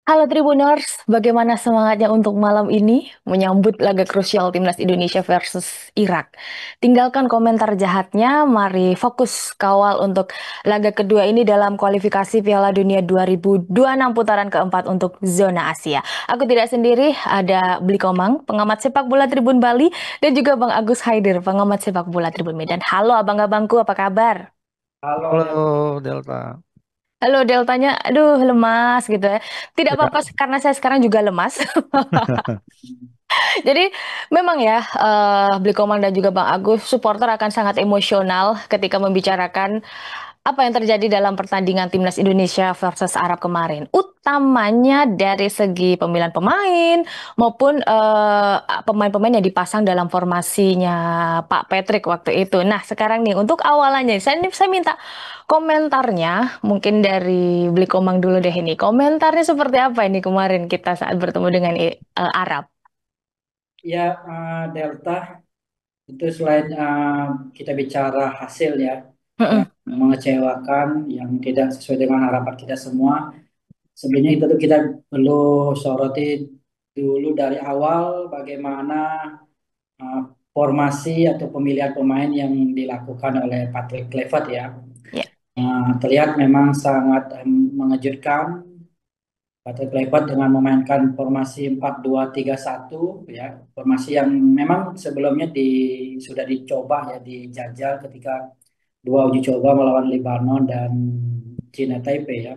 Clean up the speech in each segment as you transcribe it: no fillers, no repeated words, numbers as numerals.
Halo Tribuners, bagaimana semangatnya untuk malam ini menyambut laga krusial Timnas Indonesia versus Irak? Tinggalkan komentar jahatnya, mari fokus kawal untuk laga kedua ini dalam kualifikasi Piala Dunia 2026 putaran keempat untuk zona Asia. Aku tidak sendiri, ada Bli Komang, pengamat sepak bola Tribun Bali, dan juga Bang Agus Haidir, pengamat sepak bola Tribun Medan. Halo abang-abangku, apa kabar? Halo Del. Halo Delta. Halo Deltanya, aduh lemas gitu ya. Tidak apa-apa Ya. karena saya sekarang juga lemas. Jadi memang ya, Bli Komang dan juga Bang Agus, supporter akan sangat emosional ketika membicarakan apa yang terjadi dalam pertandingan Timnas Indonesia versus Arab kemarin. Utamanya dari segi pemilihan pemain maupun pemain-pemain yang dipasang dalam formasinya Pak Patrick waktu itu. Nah, sekarang nih untuk awalannya, saya minta komentarnya mungkin dari Bli Komang dulu deh ini. Komentarnya seperti apa ini kemarin kita saat bertemu dengan Arab? Ya, Delta itu selain kita bicara hasil ya, yang Mm-mm. mengecewakan, yang tidak sesuai dengan harapan kita semua. Sebenarnya itu tuh kita perlu soroti dulu dari awal bagaimana uh, formasi atau pemilihan pemain yang dilakukan oleh Patrick Kluivert ya. Ya. Terlihat memang sangat mengejutkan. Patrick Kluivert dengan memainkan formasi 4-2-3-1 ya, formasi yang memang sebelumnya sudah dicoba ya, dijajal ketika dua uji coba melawan Lebanon dan Cina Taipei ya.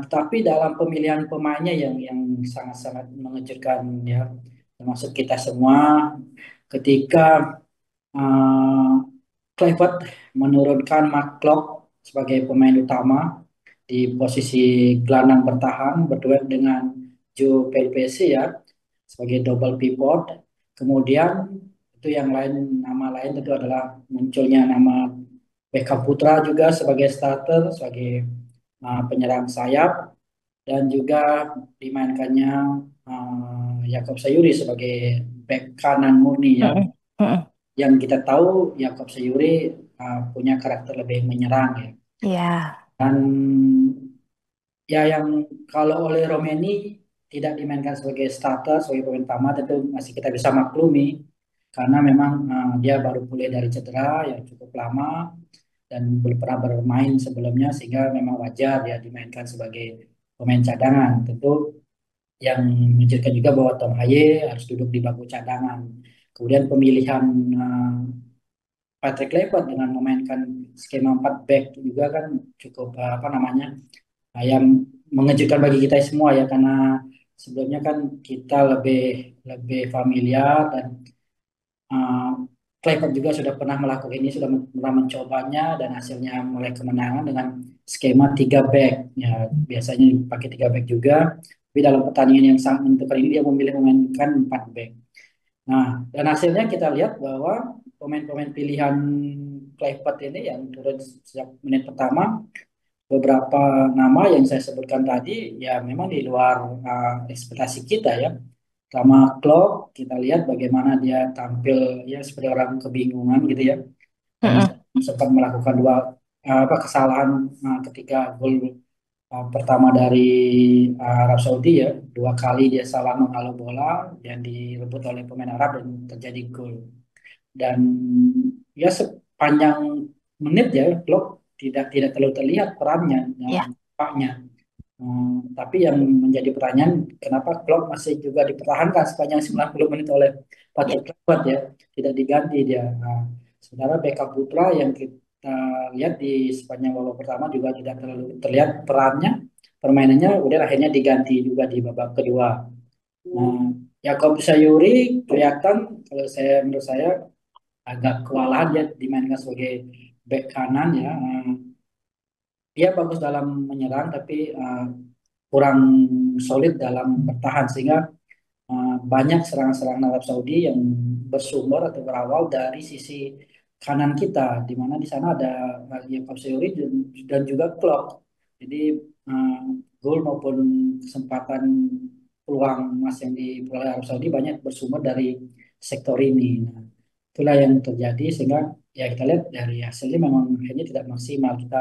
Tetapi dalam pemilihan pemainnya yang sangat-sangat mengejutkan ya, termasuk kita semua ketika uh, Kluivert menurunkan Mark Klok sebagai pemain utama di posisi gelandang bertahan berduet dengan Joe Pelpesi ya sebagai double pivot. Kemudian itu yang lain, nama lain tentu adalah munculnya nama Beckham Putra juga sebagai starter, sebagai penyerang sayap, dan juga dimainkannya Yakob Sayuri sebagai back kanan murni ya. Mm-mm. Mm-mm. Yang kita tahu Yakob Sayuri punya karakter lebih menyerang ya. Ya. Dan ya yang kalau oleh Romeni tidak dimainkan sebagai starter, sebagai pemain utama tentu masih kita bisa maklumi karena memang dia baru pulih dari cedera yang cukup lama dan belum pernah bermain sebelumnya sehingga memang wajar dia dimainkan sebagai pemain cadangan. Tentu yang mengejutkan juga bahwa Tom Haye harus duduk di bangku cadangan. Kemudian pemilihan uh, Patrick Kluivert dengan memainkan skema 4 back juga kan cukup apa namanya yang mengejutkan bagi kita semua ya karena sebelumnya kan kita lebih lebih familiar dan uh, Kluivert juga sudah pernah melakukan ini, sudah pernah mencobanya dan hasilnya mulai kemenangan dengan skema 3 back. Ya, biasanya pakai 3 back juga, tapi dalam pertandingan yang sangat menentukan ini dia memilih memainkan 4 back. Nah, dan hasilnya kita lihat bahwa pemain-pemain pilihan Kluivert ini yang turun sejak menit pertama, beberapa nama yang saya sebutkan tadi ya memang di luar ekspektasi kita ya. Sama Klopp kita lihat bagaimana dia tampil ya seperti orang kebingungan gitu ya dan Mm-mm. sempat melakukan dua apa kesalahan ketika gol pertama dari Arab Saudi ya, dua kali dia salah menghalau bola yang direbut oleh pemain Arab dan terjadi gol. Dan ya sepanjang menit ya Klopp tidak terlalu terlihat perannya dan Ya. dampaknya. Tapi yang menjadi pertanyaan, kenapa Klopp masih juga dipertahankan sepanjang 90 menit oleh Ya. Patrick Kluivert ya, tidak diganti dia. Sementara Beckham Putra yang kita lihat di sepanjang babak pertama juga tidak terlalu terlihat perannya, permainannya, udah akhirnya diganti juga di babak kedua. Nah, Yakob Sayuri kelihatan kalau saya menurut saya agak kewalahan dia dimainkan sebagai back kanan ya. Dia bagus dalam menyerang tapi kurang solid dalam bertahan sehingga banyak serangan-serangan Arab Saudi yang bersumber atau berawal dari sisi kanan kita di mana di sana ada Yakob Seury dan juga Klok. Jadi uh, gol maupun kesempatan peluang emas yang diperoleh Arab Saudi banyak bersumber dari sektor ini. Nah, itulah yang terjadi sehingga ya kita lihat dari hasilnya memang akhirnya tidak maksimal, kita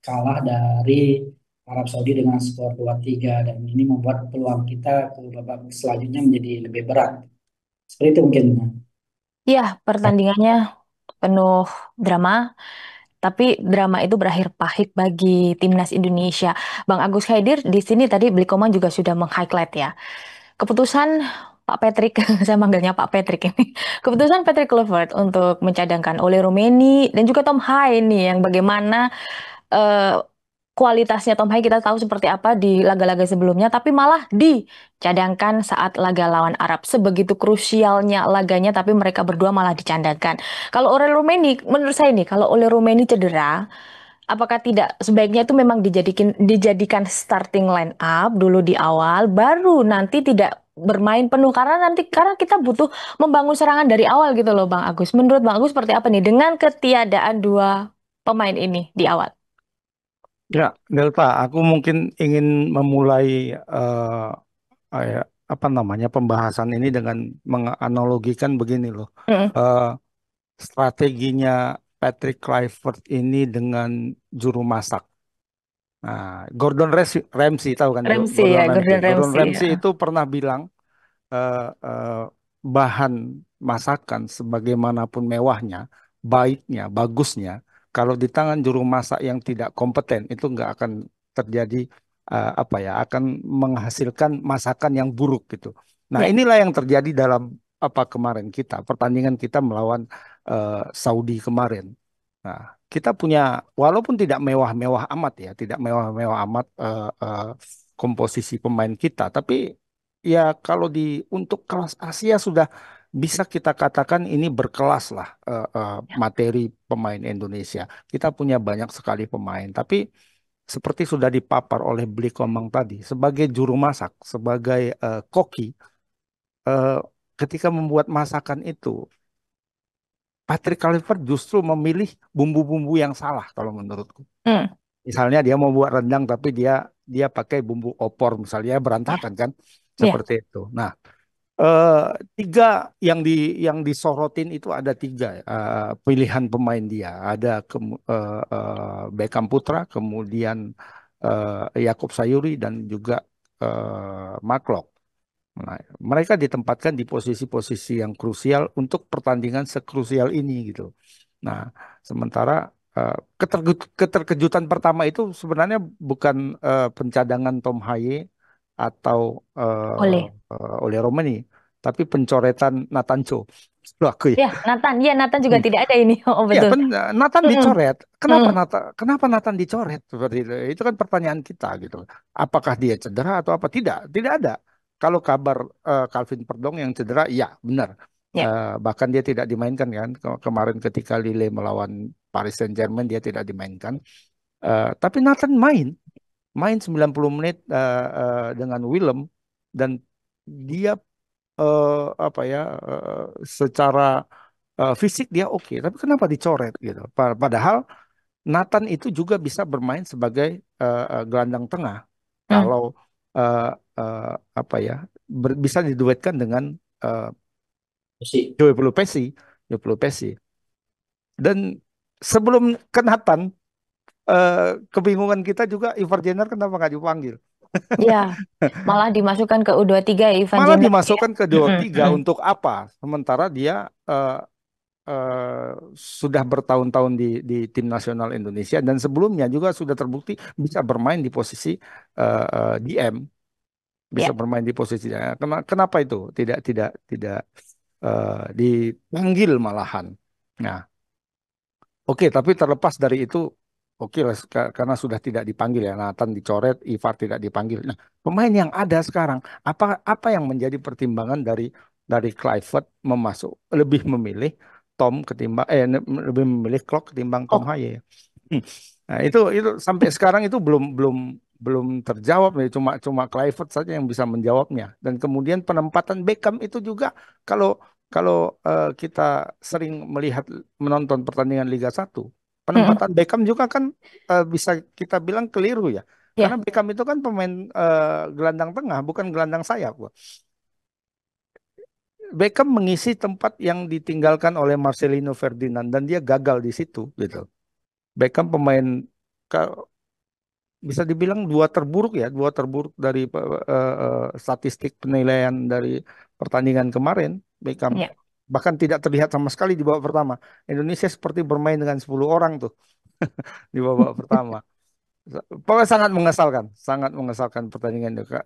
kalah dari Arab Saudi dengan skor 2-3 dan ini membuat peluang kita ke babak selanjutnya menjadi lebih berat. Seperti itu mungkin. Ya, pertandingannya penuh drama, tapi drama itu berakhir pahit bagi timnas Indonesia. Bang Agus Haidir di sini tadi Bli Komang juga sudah meng-highlight ya. Keputusan Pak Patrick, saya manggilnya Pak Patrick ini. Keputusan Patrick Kluivert untuk mencadangkan Ole Rumeni dan juga Tom Haye nih yang bagaimana eh, kualitasnya Tom Haye kita tahu seperti apa di laga-laga sebelumnya, tapi malah dicadangkan saat laga lawan Arab. Sebegitu krusialnya laganya, tapi mereka berdua malah dicadangkan. Kalau Ole Rumeni, menurut saya nih, kalau Ole Rumeni cedera, apakah tidak sebaiknya itu memang dijadikan starting line up dulu di awal, baru nanti tidak bermain penuh karena kita butuh membangun serangan dari awal gitu loh Bang Agus. Menurut Bang Agus seperti apa nih dengan ketiadaan dua pemain ini di awal? Ya, Delta, aku mungkin ingin memulai ya, apa namanya pembahasan ini dengan menganalogikan begini loh. Mm, Eh, Strateginya Patrick Kluivert ini dengan juru masak. Nah, Ramsay tahu kan Ramsey Gordon ya, Ramsay. Gordon Gordon Ramsey Ramsay ya. itu pernah bilang eh, bahan masakan sebagaimanapun mewahnya, baiknya, bagusnya, kalau di tangan juru masak yang tidak kompeten itu nggak akan terjadi apa ya, akan menghasilkan masakan yang buruk gitu. Nah, Ya, inilah yang terjadi dalam apa kemarin pertandingan kita melawan Saudi kemarin. Nah, kita punya walaupun tidak mewah-mewah amat ya, tidak mewah-mewah amat komposisi pemain kita, tapi ya kalau untuk kelas Asia sudah bisa kita katakan ini berkelas lah materi pemain Indonesia. Kita punya banyak sekali pemain, tapi seperti sudah dipapar oleh Bli Komang tadi, sebagai juru masak, sebagai koki, eh, ketika membuat masakan itu, Patrick Kluivert justru memilih bumbu-bumbu yang salah kalau menurutku. mm, Misalnya dia mau buat rendang tapi dia dia pakai bumbu opor misalnya ya, berantakan kan ya, seperti itu. Nah, eh, tiga yang disorotin itu ada tiga pilihan pemain dia. Ada Beckham Putra, kemudian Yakob Sayuri dan juga Mark Locke. Nah, mereka ditempatkan di posisi-posisi yang krusial untuk pertandingan sekrusial ini gitu. Nah, sementara keterkejutan pertama itu sebenarnya bukan pencadangan Tom Haye atau oleh. oleh Romani, tapi pencoretan Nathan Cho. Itu aku ya. Ya, Nathan juga tidak ada ini. Oh, Ya, betul. Nathan Mm-mm, dicoret. mm-mm, Kenapa Nathan dicoret seperti itu? Itu kan pertanyaan kita gitu. Apakah dia cedera atau apa? Tidak, tidak ada. Kalau kabar Calvin Perdong yang cedera, ya benar. ya, Bahkan dia tidak dimainkan kan kemarin ketika Lille melawan Paris Saint-Germain dia tidak dimainkan. Tapi Nathan main 90 menit dengan Willem dan dia apa ya secara fisik dia oke, tapi kenapa dicoret gitu? Padahal Nathan itu juga bisa bermain sebagai gelandang tengah mm, kalau eh, eh, apa ya bisa diduetkan dengan eh, Sih. Joe Pelupesi, Joe Pelupesi. Dan sebelum ke Nathan, kebingungan kita juga Ivar Jenner kenapa nggak dipanggil? ya. Malah dimasukkan ke U23 ya, Ivan Malah Jenner ya. dimasukkan ke dua Mm-mm, tiga mm-mm. untuk apa? Sementara dia sudah bertahun-tahun di tim nasional Indonesia dan sebelumnya juga sudah terbukti bisa bermain di posisi DM, bisa Ya, bermain di posisi DM. Kenapa itu tidak dipanggil malahan? Nah, oke, tapi terlepas dari itu, oke lah, karena sudah tidak dipanggil ya, Nathan dicoret, Ivar tidak dipanggil. Nah, pemain yang ada sekarang, apa apa yang menjadi pertimbangan dari Kluivert lebih memilih Tom ketimbang lebih memilih Klok ketimbang Tom kok. Haye. Hmm. Nah, itu sampai sekarang itu belum belum belum terjawab nih, cuma cuma Kluivert saja yang bisa menjawabnya. Dan kemudian penempatan Beckham itu juga kalau kalau kita sering menonton pertandingan Liga 1, Mm-mm, penempatan Beckham juga kan bisa kita bilang keliru ya. Karena ya, Beckham itu kan pemain gelandang tengah, bukan gelandang sayap. Beckham mengisi tempat yang ditinggalkan oleh Marcelino Ferdinand dan dia gagal di situ gitu. Beckham pemain bisa dibilang dua terburuk ya, dua terburuk dari statistik penilaian dari pertandingan kemarin, Beckham. Ya. Bahkan tidak terlihat sama sekali di babak pertama. Indonesia seperti bermain dengan 10 orang tuh di babak pertama. Pokoknya sangat mengesalkan pertandingan itu, Kak.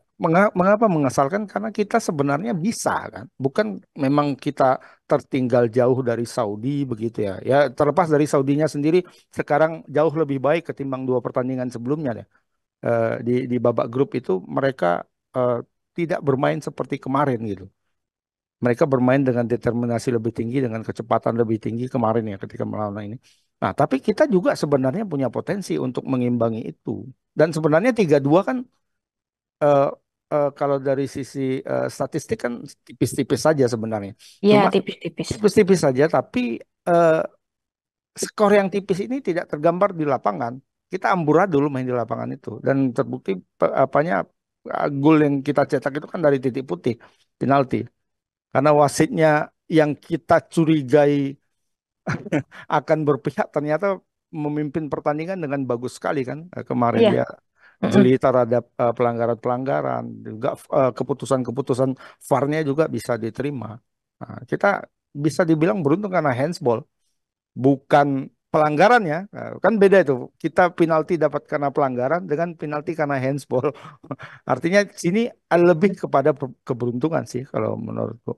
Mengapa mengesalkan? Karena kita sebenarnya bisa kan, bukan memang kita tertinggal jauh dari Saudi begitu ya. Ya terlepas dari Saudinya sendiri sekarang jauh lebih baik ketimbang dua pertandingan sebelumnya ya. Di babak grup itu mereka eh, tidak bermain seperti kemarin gitu. Mereka bermain dengan determinasi lebih tinggi, dengan kecepatan lebih tinggi kemarin ya ketika melawan ini. Nah, tapi kita juga sebenarnya punya potensi untuk mengimbangi itu. Dan sebenarnya 3-2 kan eh, kalau dari sisi statistik kan tipis-tipis saja sebenarnya. Ya, Cuma tipis-tipis. tipis-tipis saja, tapi eh, skor yang tipis ini tidak tergambar di lapangan. Kita amburadul main di lapangan itu dan terbukti apanya gol yang kita cetak itu kan dari titik putih, penalti. Karena wasitnya yang kita curigai akan berpihak ternyata memimpin pertandingan dengan bagus sekali kan. Kemarin Iya. dia Mm-mm. jeli terhadap pelanggaran-pelanggaran, juga keputusan-keputusan VAR-nya juga bisa diterima. Nah, kita bisa dibilang beruntung karena handsball, bukan pelanggaran ya. Kan beda itu. Kita penalti dapat karena pelanggaran dengan penalti karena handsball. Artinya sini lebih kepada keberuntungan sih kalau menurutku.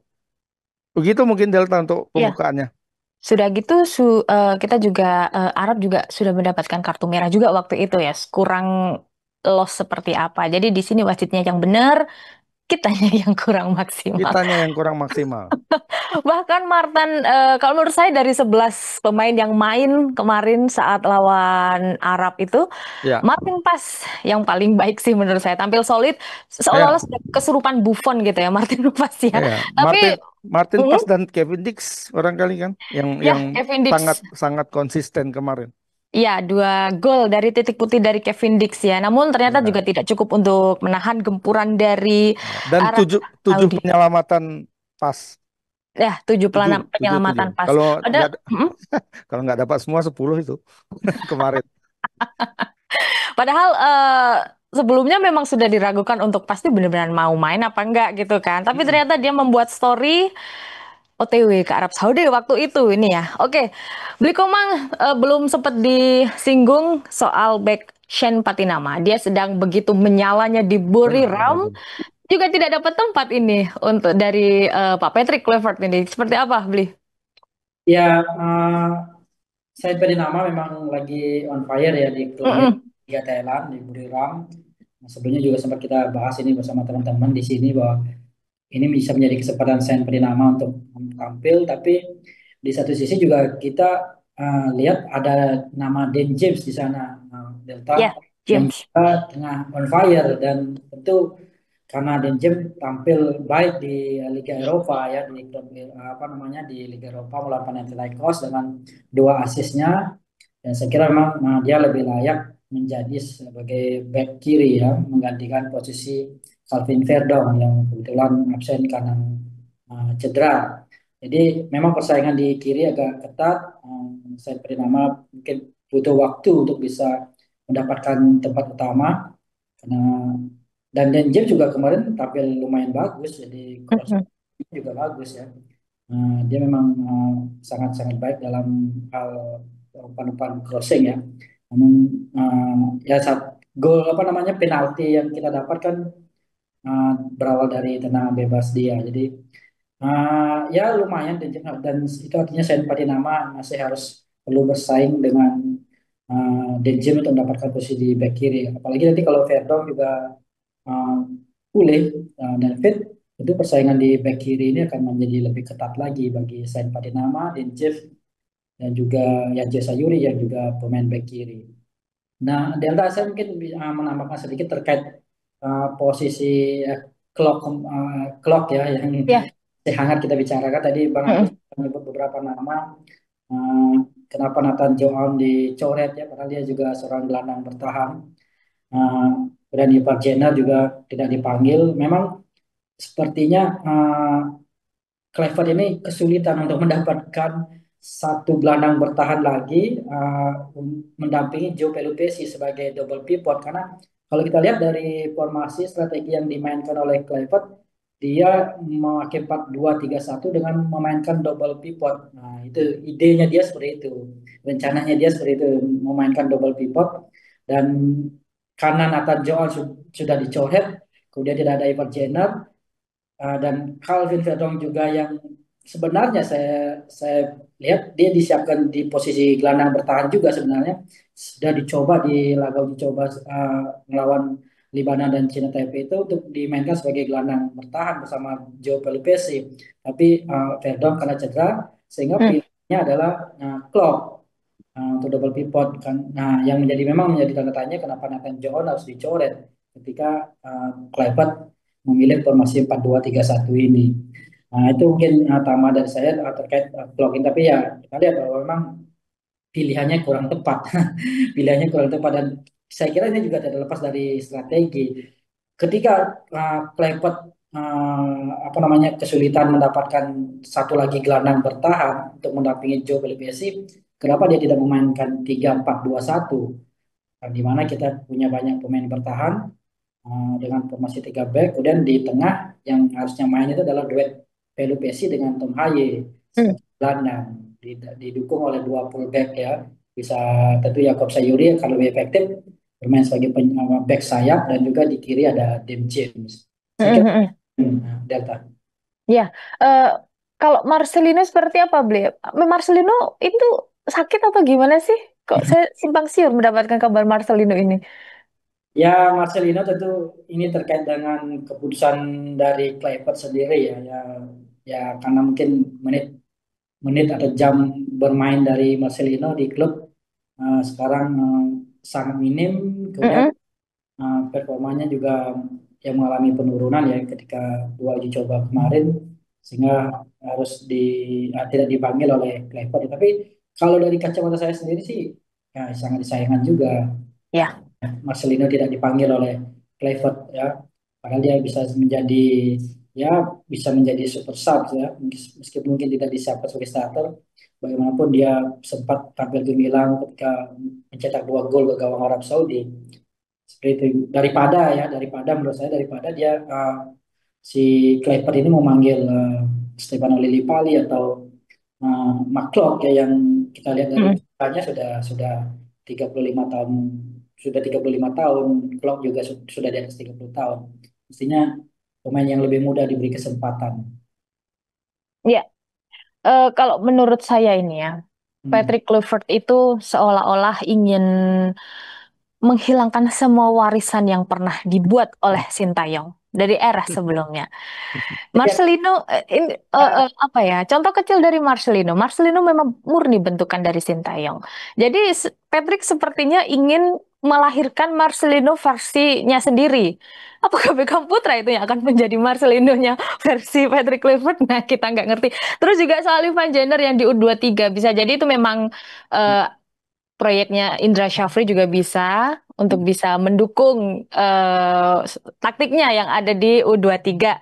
Begitu mungkin Delta untuk Ya, pembukaannya. sudah gitu kita juga Arab juga sudah mendapatkan kartu merah juga waktu itu ya. Kurang loss seperti apa. Jadi di sini wasitnya yang benar, kitanya yang kurang maksimal. Kitanya yang kurang maksimal. Bahkan Martin, kalau menurut saya dari 11 pemain yang main kemarin saat lawan Arab itu, Ya, Martin pas yang paling baik sih menurut saya. Tampil solid, seolah-olah ya, sudah kesurupan Buffon gitu ya Martin pas ya. ya. Tapi, Martin mm, Pas dan Kevin Dix barangkali kan yang ya Kevin sangat Dix. sangat konsisten kemarin. Ya, 2 gol dari titik putih dari Kevin Dix ya. Namun ternyata juga Ya. tidak cukup untuk menahan gempuran dari Ya. Dan Arab tujuh tujuh Saudi. penyelamatan pas, Ya, tujuh tujuh tujuh tujuh. penyelamatan pas. Kalau Padahal, nggak kalau nggak dapat semua 10 itu kemarin. Padahal sebelumnya memang sudah diragukan untuk pasti benar-benar mau main apa enggak gitu kan. Tapi Hmm. ternyata dia membuat story OTW ke Arab Saudi waktu itu ini ya. Oke, Bli Komang belum sempat disinggung soal back Shen Patinama. Dia sedang begitu menyalanya di Buriram, Benar. juga tidak dapat tempat ini untuk dari Pak Patrick Kluivert ini. Seperti apa, Bli? Ya, Said Pedinama memang lagi on fire ya di klubnya Mm-mm. Liga Thailand di Buriram. Nah, sebelumnya juga sempat kita bahas ini bersama teman-teman di sini bahwa ini bisa menjadi kesempatan Said Pedinama untuk tampil, tapi di satu sisi juga kita lihat ada nama Dan James di sana, Delta, Ya, yang James. juga tengah on fire dan tentu karena Denjem tampil baik di Liga Eropa ya di klub apa namanya di Liga Eropa melawan Panathinaikos dengan 2 asisnya dan saya kira memang dia lebih layak menjadi sebagai back kiri ya menggantikan posisi Calvin Verdong yang kebetulan absen karena cedera. Jadi memang persaingan di kiri agak ketat. Saya beri nama mungkin butuh waktu untuk bisa mendapatkan tempat utama karena dan James juga kemarin tampil lumayan bagus jadi cross Mm-mm. juga bagus ya. Dia memang sangat-sangat baik dalam hal umpan-umpan crossing ya. Namun ya saat gol apa namanya penalti yang kita dapatkan berawal dari tendangan bebas dia. Jadi ya lumayan dan itu artinya Sain Patinama masih harus perlu bersaing dengan Denjem untuk mendapatkan posisi di back kiri. Apalagi nanti kalau Verdong juga uh, pulih dan fit, tentu persaingan di back kiri ini akan menjadi lebih ketat lagi bagi Sain Patinama, Denjev, dan juga Yanje Sayuri yang juga pemain back kiri. Nah, Delta saya mungkin menambahkan sedikit terkait posisi clock clock ya yang Ya. hangat kita bicarakan tadi Bang Agus Mm-mm. menyebut beberapa nama uh, kenapa Nathan Joon dicoret ya padahal dia juga seorang gelandang bertahan. Dan Ivar Jenner juga tidak dipanggil. Memang sepertinya Kluivert ini kesulitan untuk mendapatkan satu gelandang bertahan lagi mendampingi Joe Pelupesi sebagai double pivot karena kalau kita lihat dari formasi strategi yang dimainkan oleh Kluivert, dia memakai 4-2-3-1 dengan memainkan double pivot. Nah, itu idenya dia seperti itu. Rencananya dia seperti itu, memainkan double pivot. Dan karena Nathan Jones sudah dicoret, kemudian tidak ada Ivar Jenner, dan Calvin Verdong juga yang sebenarnya saya lihat dia disiapkan di posisi gelandang bertahan juga sebenarnya sudah dicoba di laga uji coba melawan Libanon dan Cina Taipei itu untuk dimainkan sebagai gelandang bertahan bersama Joe Pelupesi, tapi Verdong karena cedera sehingga Hmm. pilihannya adalah Klopp untuk double pivot kan. Nah, yang memang menjadi tanda tanya kenapa Nathan John harus dicoret ketika Kluivert memilih formasi 4-2-3-1 ini. Nah, itu mungkin tambahan dari saya terkait blocking, tapi ya kita lihat bahwa memang pilihannya kurang tepat. Pilihannya kurang tepat dan saya kira ini juga tidak lepas dari strategi. Ketika Kluivert apa namanya kesulitan mendapatkan satu lagi gelandang bertahan untuk mendampingi Joe Pelupesi, kenapa dia tidak memainkan 3-4-2-1? Di mana kita punya banyak pemain bertahan dengan formasi 3 back, kemudian di tengah yang harusnya main itu adalah duet Pelupesi dengan Tom Haye Hmm. sebagai gelandang, didukung oleh dua fullback ya, bisa tentu Yakob Sayuri kalau lebih efektif bermain sebagai back sayap dan juga di kiri ada Dem James. Saya Hmm, kira hmm, hmm. Delta. Ya, eh, kalau Marcelino seperti apa, beliau? Marcelino itu sakit atau gimana sih? Kok saya simpang siur mendapatkan kabar Marcelino ini? Ya, Marcelino tentu ini terkait dengan keputusan dari Kluivert sendiri ya, ya karena mungkin menit menit atau jam bermain dari Marcelino di klub sekarang sangat minim, kemudian Mm-mm. performanya juga yang mengalami penurunan ya ketika dua uji coba kemarin, sehingga harus tidak dipanggil oleh Kluivert. Tapi kalau dari kacamata saya sendiri sih ya sangat disayangkan juga Ya. Marcelino tidak dipanggil oleh Kluivert ya, padahal dia ya bisa menjadi super sub ya, meskipun mungkin tidak disiapkan sebagai starter. Bagaimanapun dia sempat tampil gemilang ketika mencetak 2 gol ke gawang Arab Saudi. Seperti itu. Daripada menurut saya daripada dia si Kluivert ini memanggil Stefano Lillipali atau McClough ya, yang kita lihat dari Mm. usianya sudah 35 tahun, sudah 35 tahun. Klopp juga sudah di atas 30 tahun. Mestinya pemain yang lebih muda diberi kesempatan. Ya, kalau menurut saya ini ya, Hmm. Patrick Kluivert itu seolah-olah ingin menghilangkan semua warisan yang pernah dibuat oleh Sintayong dari era sebelumnya. Jadi Marcelino, ini apa ya? Contoh kecil dari Marcelino. Marcelino memang murni bentukan dari Sintayong. Jadi Patrick sepertinya ingin melahirkan Marcelino versinya sendiri. Apakah Beckham Putra itu yang akan menjadi Marcelinonya versi Patrick Kluivert? Nah, kita nggak ngerti. Terus juga soal Ivan Jenner yang di U23, bisa jadi itu memang eh, proyeknya Indra Syafri juga bisa untuk bisa mendukung taktiknya yang ada di U23.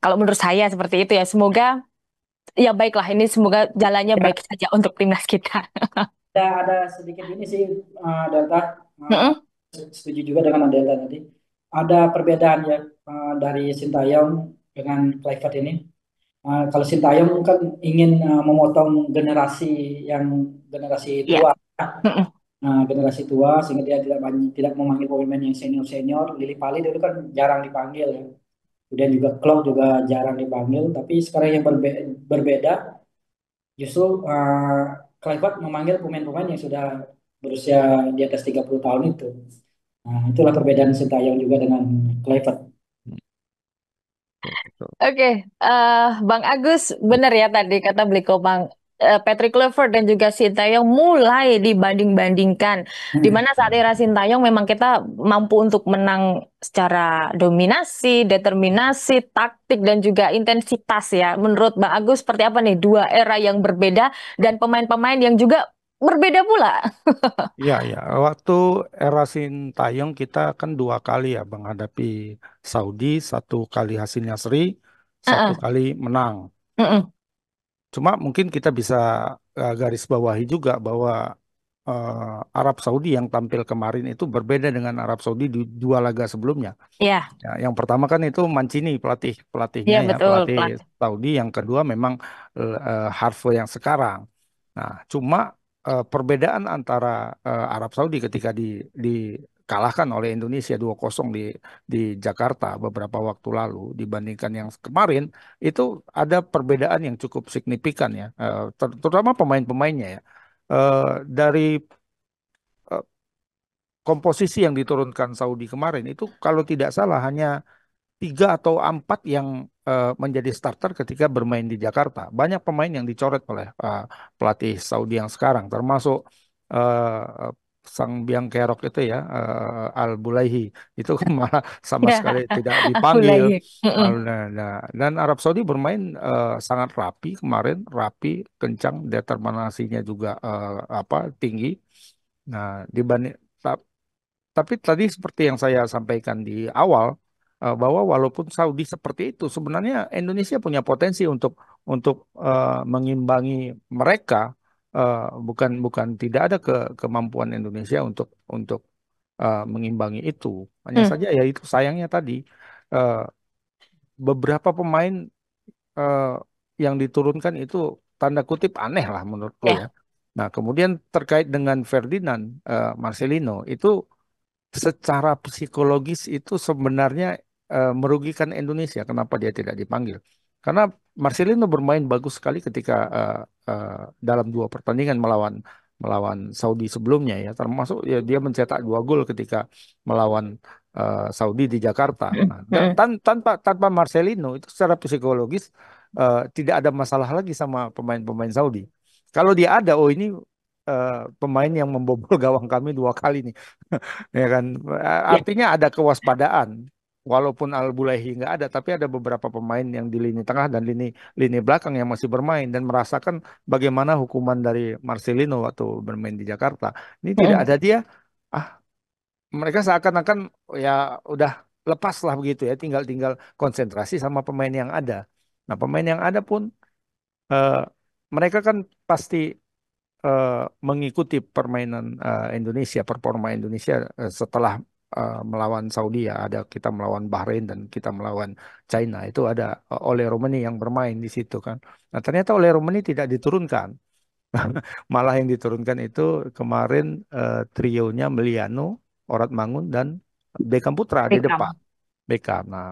Kalau menurut saya seperti itu ya. Semoga ya baiklah, ini semoga jalannya baik saja untuk timnas kita. ada sedikit ini sih Delta, uh, Mm-mm. setuju juga dengan Delta tadi. Ada perbedaan ya dari Sintayong dengan Kluivert ini. Kalau Sintayong kan ingin memotong generasi Ya. tua. Mm-mm. Generasi tua sehingga dia tidak memanggil pemain yang senior senior. Lili Pali dulu kan jarang dipanggil ya. Kemudian juga Klopp juga jarang dipanggil. Tapi sekarang yang berbeda justru Kluivert memanggil pemain-pemain yang sudah berusia di atas 30 tahun itu. Nah, itulah perbedaan Sintayong juga dengan Kluivert. Betul, betul. Oke, Bang Agus, benar ya tadi kata Bliko Bang. Patrick Kluivert dan juga Sintayong mulai dibanding-bandingkan. Di Hmm. mana saat era Sintayong memang kita mampu untuk menang secara dominasi, determinasi, taktik, dan juga intensitas ya. Menurut Bang Agus seperti apa nih dua era yang berbeda dan pemain-pemain yang juga berbeda pula? Iya, ya. Waktu era Sintayong kita kan 2 kali ya menghadapi Saudi, 1 kali hasilnya seri, satu Heeh. kali menang. Mm-mm. Cuma mungkin kita bisa garis bawahi juga bahwa Arab Saudi yang tampil kemarin itu berbeda dengan Arab Saudi di dua laga sebelumnya. Ya, Ya, yang pertama kan itu Mancini pelatihnya ya ya, betul, pelatih pelatih. Saudi. Yang kedua memang Harve yang sekarang. Nah, cuma perbedaan antara Arab Saudi ketika dikalahkan oleh Indonesia 2-0 di Jakarta beberapa waktu lalu dibandingkan yang kemarin itu ada perbedaan yang cukup signifikan ya, terutama pemain-pemainnya ya. Dari eh, komposisi yang diturunkan Saudi kemarin itu kalau tidak salah hanya 3 atau 4 yang menjadi starter ketika bermain di Jakarta. Banyak pemain yang dicoret oleh pelatih Saudi yang sekarang, termasuk uh, sang biang kerok itu ya, Al Bulaihi itu kan malah sama sekali Ya, tidak aku dipanggil. lagi. Mm-mm. Dan Arab Saudi bermain sangat rapi kemarin, rapi, kencang, determinasinya juga tinggi. Nah, dibanding tapi tadi seperti yang saya sampaikan di awal, bahwa walaupun Saudi seperti itu, sebenarnya Indonesia punya potensi untuk mengimbangi mereka. Bukan bukan tidak ada kemampuan Indonesia untuk mengimbangi itu. Hanya Hmm, saja ya itu sayangnya tadi, eh, beberapa pemain eh, yang diturunkan itu tanda kutip aneh lah menurutku ya. ya, Nah, kemudian terkait dengan Ferdinand Marcelino itu secara psikologis itu sebenarnya merugikan Indonesia. Kenapa dia tidak dipanggil? Karena Marcelino bermain bagus sekali ketika dalam 2 pertandingan melawan melawan Saudi sebelumnya ya, termasuk ya dia mencetak 2 gol ketika melawan Saudi di Jakarta. mm-mm, Nah, mm-mm. tanpa Marcelino itu secara psikologis tidak ada masalah lagi sama pemain-pemain Saudi. Kalau dia ada, oh ini pemain yang membobol gawang kami 2 kali nih. Ya kan, Ya, artinya ada kewaspadaan. Walaupun Al Bulaihi nggak ada, tapi ada beberapa pemain yang di lini tengah dan lini belakang yang masih bermain dan merasakan bagaimana hukuman dari Marcelino waktu bermain di Jakarta. Ini tidak mm-mm. ada dia, ah mereka seakan-akan ya udah lepas lah begitu ya, tinggal tinggal konsentrasi sama pemain yang ada. Nah, pemain yang ada pun eh, mereka kan pasti eh, mengikuti permainan Indonesia, performa Indonesia setelah melawan Saudi ya, ada kita melawan Bahrain dan kita melawan China itu ada Ole Romani yang bermain di situ kan. Nah, ternyata Ole Romani tidak diturunkan. Malah yang diturunkan itu kemarin trionya Meliano, Orat Mangun dan Beckham Putra di depan. Beckham. Beckham. Nah,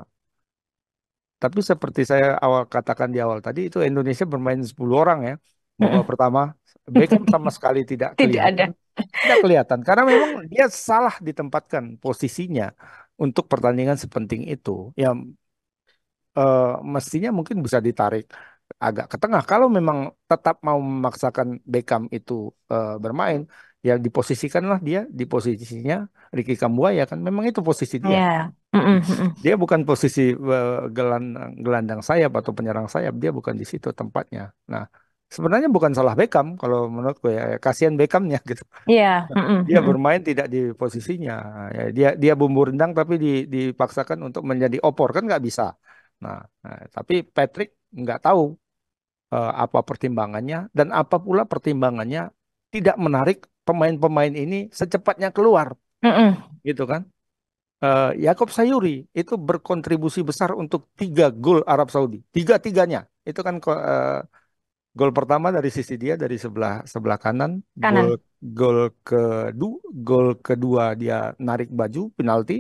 tapi seperti saya awal katakan di awal tadi itu Indonesia bermain 10 orang ya. Babak Mm-mm. pertama Beckham sama sekali tidak Tidak ada. kelihatan. Tidak kelihatan karena memang dia salah ditempatkan posisinya untuk pertandingan sepenting itu. Ya eh, mestinya mungkin bisa ditarik agak ke tengah. Kalau memang tetap mau memaksakan Beckham itu bermain, ya diposisikanlah dia di posisinya Ricky Kambuaya kan. Memang itu posisi dia. Ya, mm-mm, mm-mm. Dia bukan posisi gelandang sayap atau penyerang sayap, dia bukan di situ tempatnya. Nah, sebenarnya bukan salah Beckham kalau menurutku ya, kasihan Beckhamnya gitu. Ya, mm-mm, Dia mm-mm. bermain tidak di posisinya. Ya, dia bumbu rendang tapi dipaksakan untuk menjadi opor kan nggak bisa. Tapi Patrick nggak tahu apa pertimbangannya dan apa pula pertimbangannya tidak menarik pemain-pemain ini secepatnya keluar, Mm-mm. gitu kan? Yakob Sayuri itu berkontribusi besar untuk 3 gol Arab Saudi. Tiga-tiganya. Itu kan gol pertama dari sisi dia dari sebelah sebelah kanan, gol Kanan. gol kedua dia narik baju penalti,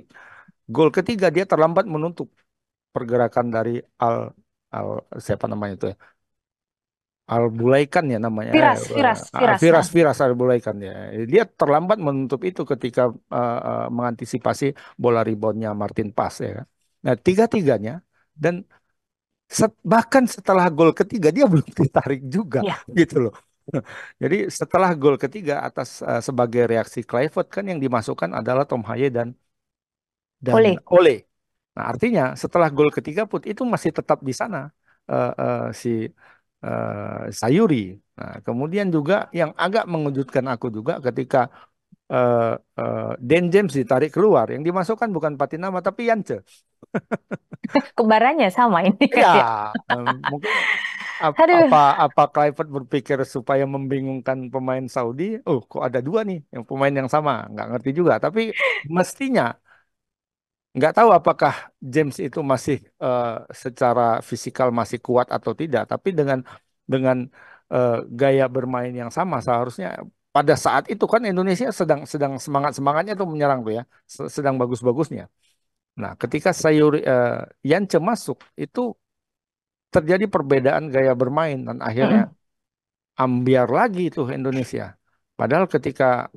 gol ketiga dia terlambat menutup pergerakan dari Al Al siapa namanya itu ya? Al Bulaikan ya namanya, Firas, Firas, Firas. Firas Ha. Firas Al Bulaikan ya. Dia terlambat menutup itu ketika mengantisipasi bola reboundnya Martin Pass ya kan. Nah, tiga-tiganya dan bahkan setelah gol ketiga dia belum ditarik juga Ya, gitu loh. Jadi setelah gol ketiga atas sebagai reaksi Kluivert kan yang dimasukkan adalah Tom Haye dan boleh. Ole. Nah, artinya setelah gol ketiga pun itu masih tetap di sana si Sayuri. Nah, kemudian juga yang agak mengejutkan aku juga ketika eh, Dan James ditarik keluar, yang dimasukkan bukan Patinama tapi Yance. Kembarannya sama ini Ya, kayak. mungkin. Aduh, Apa Kluivert berpikir supaya membingungkan pemain Saudi? Oh, kok ada dua nih yang pemain yang sama? Nggak ngerti juga. Tapi mestinya nggak tahu apakah James itu masih secara fisikal masih kuat atau tidak. Tapi dengan gaya bermain yang sama, seharusnya pada saat itu kan Indonesia sedang sedang semangatnya tuh menyerang tuh ya, sedang bagus-bagusnya. Nah, ketika Yance masuk itu terjadi perbedaan gaya bermain dan akhirnya mm-mm. ambiar lagi tuh Indonesia. Padahal ketika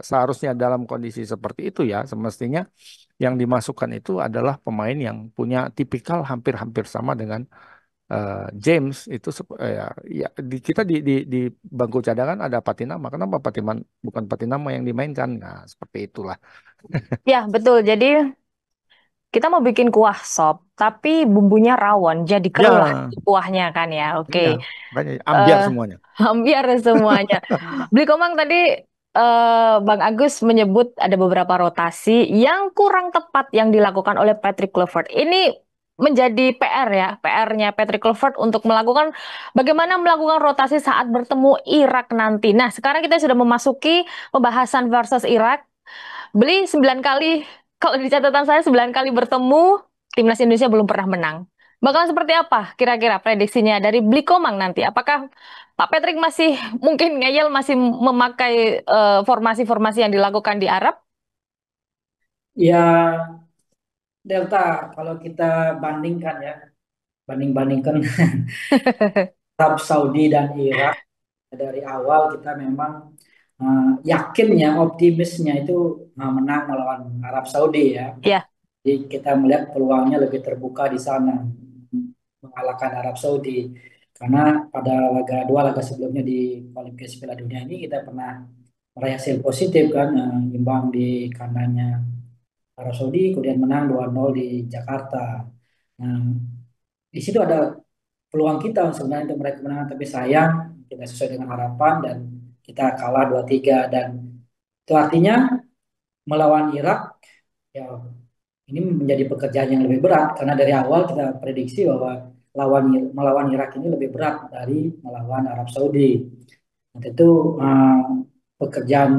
seharusnya dalam kondisi seperti itu ya, semestinya yang dimasukkan itu adalah pemain yang punya tipikal hampir-hampir sama dengan James itu ya kita di bangku cadangan ada Patinama. Kenapa bukan Patinama yang dimainkan? Nah, seperti itulah. Ya, betul. Jadi kita mau bikin kuah sop, tapi bumbunya rawon, jadi keruh Ya, kuahnya kan ya. Oke. iya, makanya ambiar eh semuanya. Hampir semuanya. Beli Komang tadi Bang Agus menyebut ada beberapa rotasi yang kurang tepat yang dilakukan oleh Patrick Kluivert. Ini menjadi PR ya, PR-nya Patrick Kluivert untuk bagaimana melakukan rotasi saat bertemu Irak nanti. Nah, sekarang kita sudah memasuki pembahasan versus Irak. Beli 9 kali, kalau di catatan saya 9 kali bertemu, timnas Indonesia belum pernah menang. Bakalan seperti apa kira-kira prediksinya dari Bli Komang nanti? Apakah Pak Patrick masih mungkin ngeyel masih memakai formasi-formasi yang dilakukan di Arab? Ya, Delta, kalau kita bandingkan ya, banding-bandingkan Arab Saudi dan Irak dari awal kita memang yakinnya, optimisnya itu menang melawan Arab Saudi ya. Ya, Jadi kita melihat peluangnya lebih terbuka di sana mengalahkan Arab Saudi. Karena pada dua laga sebelumnya di kualifikasi Piala Dunia ini kita pernah meraih hasil positif kan, imbang di kandangnya Arab Saudi, kemudian menang 2-0 di Jakarta. Nah, di situ ada peluang kita sebenarnya untuk meraih kemenangan, tapi sayang tidak sesuai dengan harapan dan kita kalah 2-3 dan itu artinya melawan Irak ya ini menjadi pekerjaan yang lebih berat karena dari awal kita prediksi bahwa melawan Irak ini lebih berat dari melawan Arab Saudi. Nah, tentu pekerjaan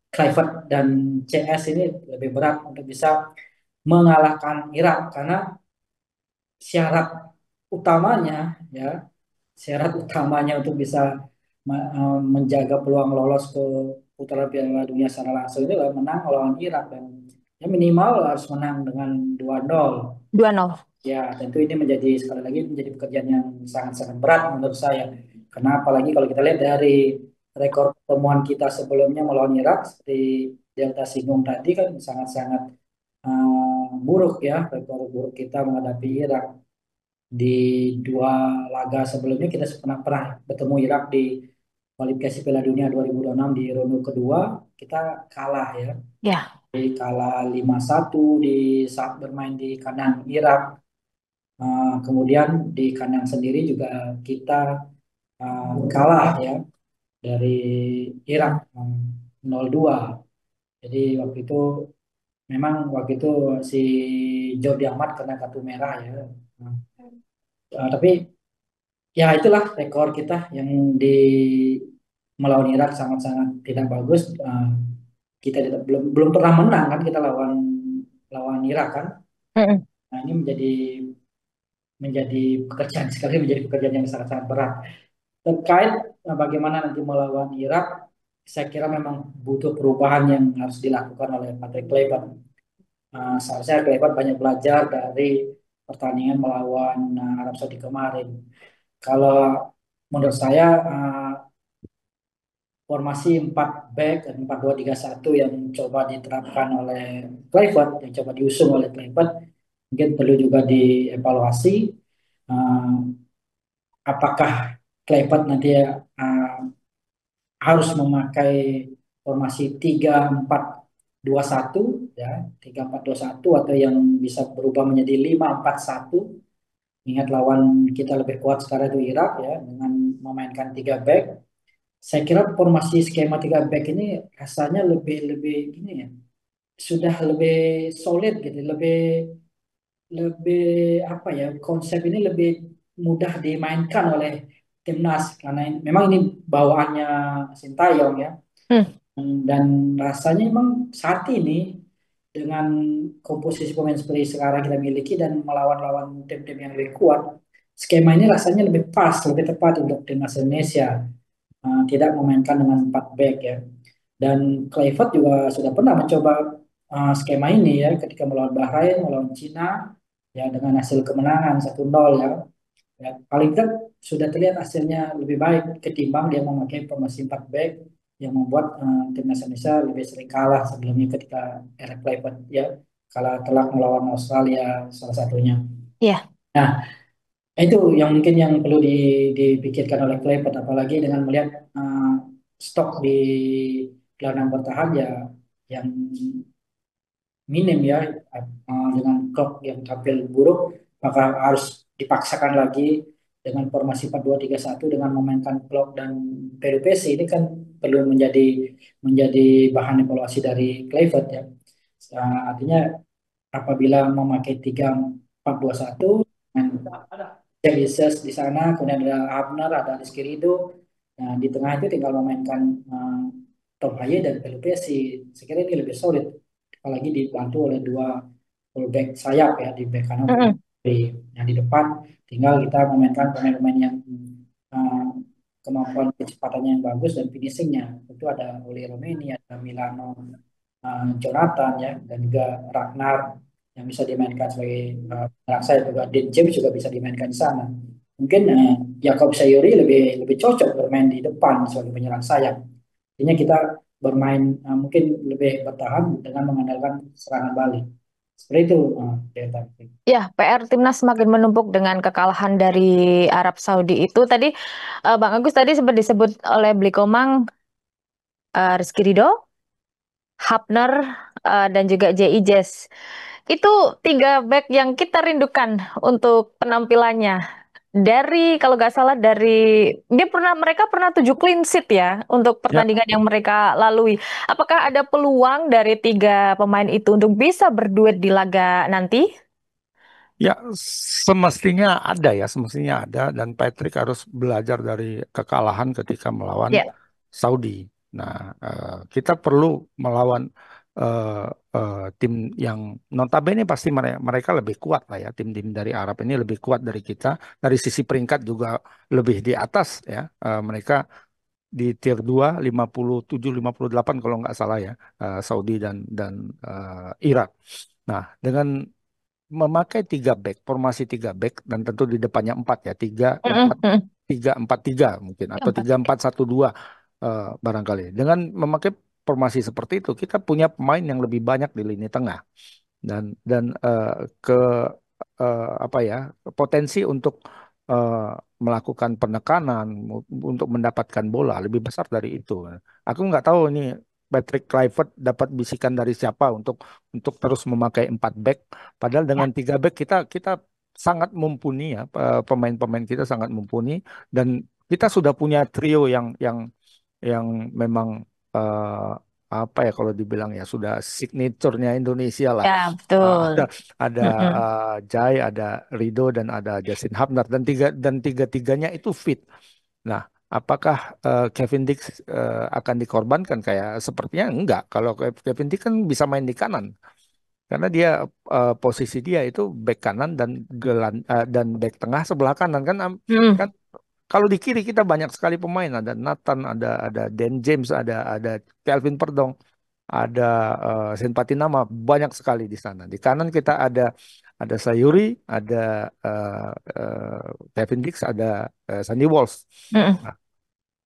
Kluivert dan CS ini lebih berat untuk bisa mengalahkan Irak karena syarat utamanya ya syarat utamanya untuk bisa menjaga peluang lolos ke putaran Piala Dunia secara langsung itu adalah menang melawan Irak dan ya minimal harus menang dengan 2-0. 2-0. Ya, tentu ini menjadi sekali lagi menjadi pekerjaan yang sangat-sangat berat menurut saya. Karena apalagi kalau kita lihat dari rekor pertemuan kita sebelumnya melawan Irak seperti Delta singgung tadi kan sangat-sangat buruk ya rekor buruk kita menghadapi Irak. Di dua laga sebelumnya kita pernah pernah bertemu Irak di kualifikasi Piala Dunia 2026 di ronde kedua kita kalah ya. Ya, Kalah 5-1 di saat bermain di kandang Irak. Kemudian di kandang sendiri juga kita kalah ya dari Irak 0-2. Jadi waktu itu memang waktu itu si Jordi Amat kena kartu merah ya. Nah, tapi ya itulah rekor kita yang di melawan Irak sangat-sangat tidak bagus. Kita belum pernah menang kan kita lawan lawan Irak kan. mm-mm. Nah, ini menjadi menjadi pekerjaan sekali menjadi pekerjaan yang sangat-sangat berat. Terkait bagaimana nanti melawan Irak, saya kira memang butuh perubahan yang harus dilakukan oleh Patrick Kluivert. Seharusnya Kluivert banyak belajar dari pertandingan melawan Arab Saudi kemarin. Kalau menurut saya formasi 4 back dan 4-2-3-1 yang coba diterapkan oleh Kluivert, yang coba diusung oleh Kluivert, mungkin perlu juga dievaluasi. Uh, apakah Kluivert nanti harus memakai formasi 3-4-2-1 ya, 3-4-2-1 atau yang bisa berubah menjadi 5-4-1. Ingat lawan kita lebih kuat sekarang itu Irak ya dengan memainkan 3 back. Saya kira formasi skema 3 back ini rasanya lebih lebih ini ya, sudah lebih solid gitu, lebih lebih apa ya, konsep ini lebih mudah dimainkan oleh timnas karena memang ini bawaannya Sintayong ya. Hmm. Dan rasanya memang saat ini dengan komposisi pemain seperti sekarang kita miliki dan melawan-lawan tim-tim yang lebih kuat, skema ini rasanya lebih pas, lebih tepat untuk timnas Indonesia. Tidak memainkan dengan 4 back ya. Dan Kluivert juga sudah pernah mencoba skema ini ya ketika melawan Bahrain, melawan Cina ya dengan hasil kemenangan 1-0 ya. Ya, paling tidak sudah terlihat hasilnya lebih baik ketimbang dia memakai formasi 4 back yang membuat timnas Indonesia lebih sering kalah sebelumnya ketika Eric Kluivert ya kalah telak melawan Australia salah satunya. Ya. Nah, itu yang mungkin yang perlu dipikirkan oleh Kluivert apalagi dengan melihat stok di gelandang bertahan ya yang minim ya dengan klub yang tampil buruk maka harus dipaksakan lagi dengan formasi 4-2-3-1 dengan memainkan klub dan PDPC ini kan perlu menjadi menjadi bahan evaluasi dari Kluivert ya. Artinya apabila memakai 3-4-2-1 dengan Jesus di sana kemudian ada Abner ada Rizky Ridho. Nah, di tengah itu tinggal memainkan Tom Haye dan Pelupesi. Saya kira ini lebih solid apalagi dibantu oleh dua fullback sayap ya di bek kanan dan Mm-mm. kiri. Yang di depan tinggal kita memainkan pemain-pemain yang uh, kemampuan kecepatannya yang bagus dan finishingnya. Itu ada Oli Romeni, ada Milano, Jonathan ya, dan juga Ragnar yang bisa dimainkan sebagai penyerang sayap juga. Dean James juga bisa dimainkan di sana. Mungkin Jakob Sayuri lebih lebih cocok bermain di depan sebagai penyerang sayap. Artinya kita bermain mungkin lebih bertahan dengan mengandalkan serangan balik. Seperti itu, Delta. Ya, PR Timnas semakin menumpuk dengan kekalahan dari Arab Saudi itu. Tadi Bang Agus tadi sempat disebut oleh Blikomang, Rizky Ridho, Hapner, dan juga J.I. Jazz. Itu tiga back yang kita rindukan untuk penampilannya. Dari kalau nggak salah dari mereka pernah 7 clean sheet ya untuk Ya, pertandingan yang mereka lalui. Apakah ada peluang dari tiga pemain itu untuk bisa berduet di laga nanti? ya, semestinya ada dan Patrick harus belajar dari kekalahan ketika melawan Ya. Saudi. Nah, kita perlu melawan eh, tim yang notabene pasti mereka lebih kuat lah ya. Tim-tim dari Arab ini lebih kuat dari kita. Dari sisi peringkat juga lebih di atas ya. Mereka di tier 2, 57, 58 kalau nggak salah ya. Saudi dan Irak. Nah, dengan memakai 3 back, formasi 3 back dan tentu di depannya 4 ya, Mm-mm, mm. 3-4-3 mungkin atau Empat. 3-4-1-2 barangkali. Dengan memakai formasi seperti itu, kita punya pemain yang lebih banyak di lini tengah dan ke apa ya potensi untuk eh, melakukan penekanan untuk mendapatkan bola lebih besar dari itu. Aku nggak tahu ini Patrick Kluivert dapat bisikan dari siapa untuk terus memakai 4 back. Padahal dengan 3 back kita sangat mumpuni ya pemain-pemain kita sangat mumpuni dan kita sudah punya trio yang memang eh, apa ya kalau dibilang ya sudah signaturenya Indonesia lah. Ya, Ada betul. ada Mm-mm. Jai, ada Rido dan ada Justin Hubner dan tiga-tiganya itu fit. Nah, apakah Kevin Dix akan dikorbankan kayak sepertinya enggak. Kalau Kevin Dix kan bisa main di kanan karena dia posisi dia itu back kanan dan back tengah sebelah kanan kan Mm. kan kalau di kiri kita banyak sekali pemain ada Nathan ada Dan James ada Kelvin Perdong ada Sen Patinama banyak sekali di sana. Di kanan kita ada Sayuri, ada eh, Kevin Dix, ada Sandy Walsh. Mm-mm. Nah,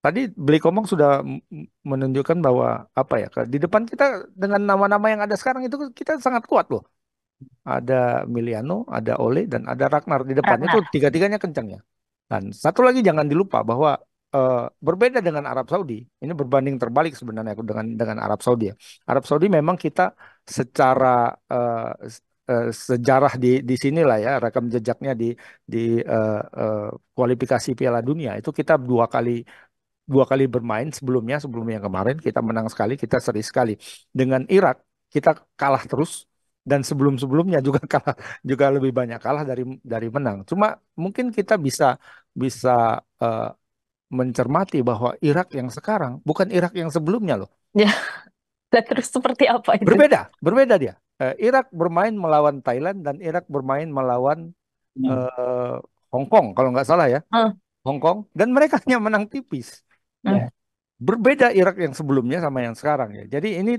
tadi Beli Komong sudah menunjukkan bahwa apa ya di depan kita dengan nama-nama yang ada sekarang itu kita sangat kuat loh. Ada Miliano, ada Ole, dan ada Ragnar di depan. Itu Ragnar. tiga-tiganya kencang ya. Dan satu lagi jangan dilupa bahwa berbeda dengan Arab Saudi. Ini berbanding terbalik sebenarnya dengan Arab Saudi ya. Arab Saudi memang kita secara sejarah di sinilah ya rekam jejaknya di kualifikasi Piala Dunia itu kita dua kali bermain sebelumnya kemarin kita menang sekali kita seri sekali dengan Irak kita kalah terus dan sebelum-sebelumnya juga kalah, juga lebih banyak kalah dari menang. Cuma mungkin kita bisa bisa eh, mencermati bahwa Irak yang sekarang bukan Irak yang sebelumnya loh. Ya, dan terus seperti apa itu? Berbeda dia. Irak bermain melawan Thailand dan Irak bermain melawan Nah, eh, Hong Kong kalau nggak salah ya, Hmm, Hong Kong, dan mereka hanya menang tipis. hmm. ya, Berbeda Irak yang sebelumnya sama yang sekarang ya. Jadi ini